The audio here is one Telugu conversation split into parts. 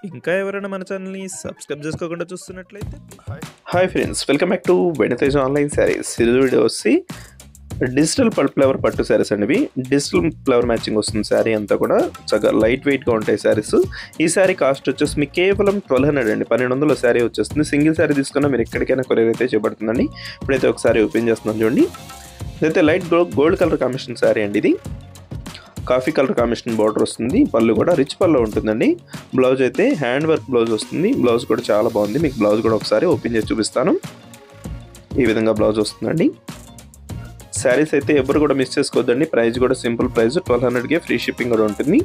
ఇంకా ఎవరైనా మన ఛానల్‌ని సబ్స్క్రైబ్ చేసుకోకుండా చూస్తున్నట్లయితే hi friends, welcome back to వెనితేజ్ online saris. ఇది వీడియో వచ్చి డిజిటల్ ఫ్లవర్ పట్టు శారీస్ అండి. ఇవి డిజిటల్ ఫ్లవర్ మ్యాచింగ్ వస్తుంది. శారీ అంతా కూడా చక్కగా లైట్ వెయిట్గా ఉంటాయి శారీస్. ఈ శారీ కాస్ట్ వచ్చేసి మీకు కేవలం 1200 అండి, 1200 శారీ వచ్చేస్తుంది. సింగిల్ శారీ తీసుకున్నా మీరు ఎక్కడికైనా కొరియర్ అయితే చేయబడుతుందండి. ఇప్పుడైతే ఒకసారి ఓపెన్ చేస్తున్నాను చూడండి. ఇదైతే light gold colour combination sari అండి. ఇది కాఫీ కలర్ కాంబినేషన్ బార్డర్ వస్తుంది. పళ్ళు కూడా రిచ్ పళ్ళు ఉంటుందండి. బ్లౌజ్ అయితే హ్యాండ్ వర్క్ బ్లౌజ్ వస్తుంది. బ్లౌజ్ కూడా చాలా బాగుంది. మీకు బ్లౌజ్ కూడా ఒకసారి ఓపెన్ చేసి చూపిస్తాను. ఈ విధంగా బ్లౌజ్ వస్తుందండి. శారీస్ అయితే ఎవరు కూడా మిస్ చేసుకోవద్దండి. ప్రైస్ కూడా సింపుల్ ప్రైస్ 1200కే ఫ్రీ షిప్పింగ్ కూడా ఉంటుంది.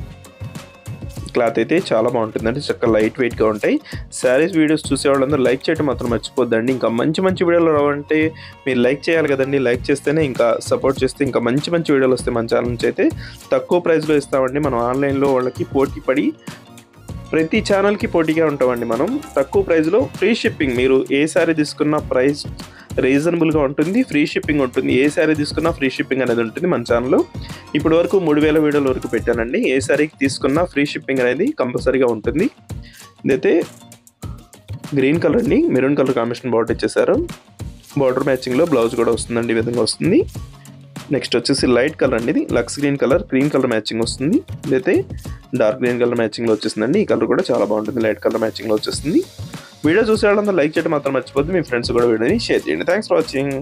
క్లాత్ అయితే చాలా బాగుంటుందండి. చక్కగా లైట్ వెయిట్గా ఉంటాయి. శారీస్ వీడియోస్ చూసే వాళ్ళందరూ లైక్ చేయడం మాత్రం మర్చిపోద్దండి. ఇంకా మంచి మంచి వీడియోలు రావాలంటే మీరు లైక్ చేయాలి కదండి. లైక్ చేస్తేనే ఇంకా సపోర్ట్ చేస్తే ఇంకా మంచి మంచి వీడియోలు వస్తాయి. మన ఛానల్ నుంచి అయితే తక్కువ ప్రైస్లో ఇస్తామండి. మనం ఆన్లైన్లో వాళ్ళకి పోటీ పడి ప్రతి ఛానల్కి పోటీగా ఉంటామండి. మనం తక్కువ ప్రైస్లో ఫ్రీ షిప్పింగ్, మీరు ఏ శారీ తీసుకున్న ప్రైస్ రీజనబుల్గా ఉంటుంది. ఫ్రీ షిప్పింగ్ ఉంటుంది. ఏ శారీ తీసుకున్నా ఫ్రీ షిప్పింగ్ అనేది ఉంటుంది మన ఛానల్లో. ఇప్పటి వరకు 3000 వీడియోల వరకు పెట్టానండి. ఏ శారీకి తీసుకున్నా ఫ్రీ షిప్పింగ్ అనేది కంపల్సరీగా ఉంటుంది. ఇదైతే గ్రీన్ కలర్ అండి, మెరూన్ కలర్ కాంబినేషన్ బార్డర్ ఇచ్చేసారు. బార్డర్ మ్యాచింగ్లో బ్లౌజ్ కూడా వస్తుందండి. ఈ విధంగా వస్తుంది. నెక్స్ట్ వచ్చేసి లైట్ కలర్ అండి. ఇది లక్స్ గ్రీన్ కలర్ మ్యాచింగ్ వస్తుంది. ఇదైతే డార్క్ గ్రీన్ కలర్ మ్యాచింగ్లో వచ్చేసిందండి. ఈ కలర్ కూడా చాలా బాగుంటుంది. లైట్ కలర్ మ్యాచింగ్లో వచ్చేస్తుంది. వీడియో చూసే వాళ్ళందరూ లైక్ చేయడం మాత్రం మర్చిపోద్దు. మీ ఫ్రెండ్స్ కూడా వీడియోని షేర్ చేయండి. Thanks for watching.